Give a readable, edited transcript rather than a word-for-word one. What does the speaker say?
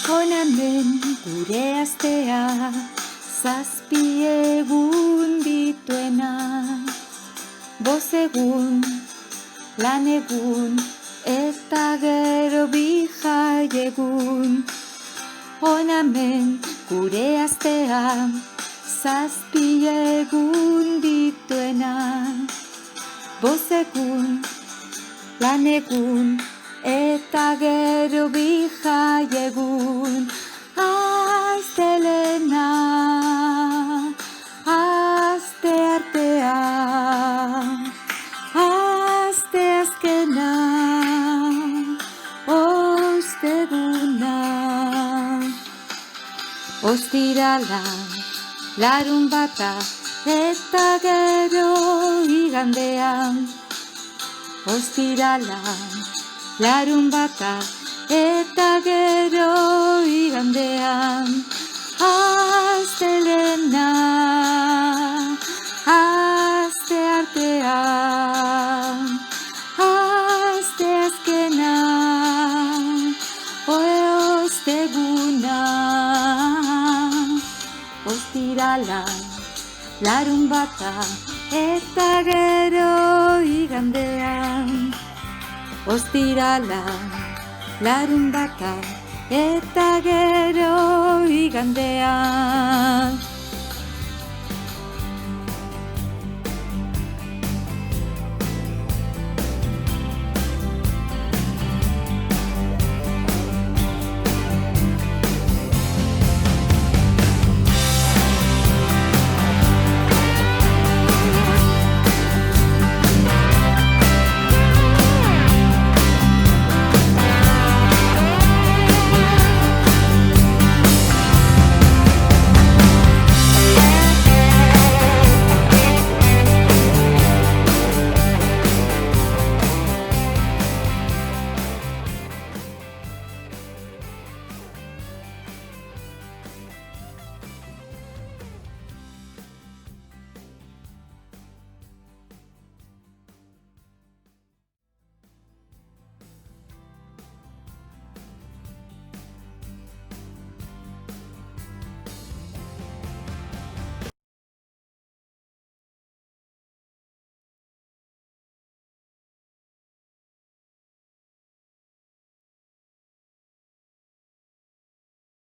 Hona hemen gure astea, 7 egun dituena. 5 egun, lan egun, eta gero 2 jai egun. Hona hemen gure astea, 7 egun dituena. 5 egun, lan egun, eta gero 2 jai egun. Astelena, asteartea, asteazkena, osteguna. Ostirala, larunbata, eta gero igandea. Ostirala, larunbata, eta gero igandea. Astelena, asteartea, asteazkena, osteguna. Ostirala, larunbata, eta gero igandea. Ostirala, larunbata, eta gero igandea.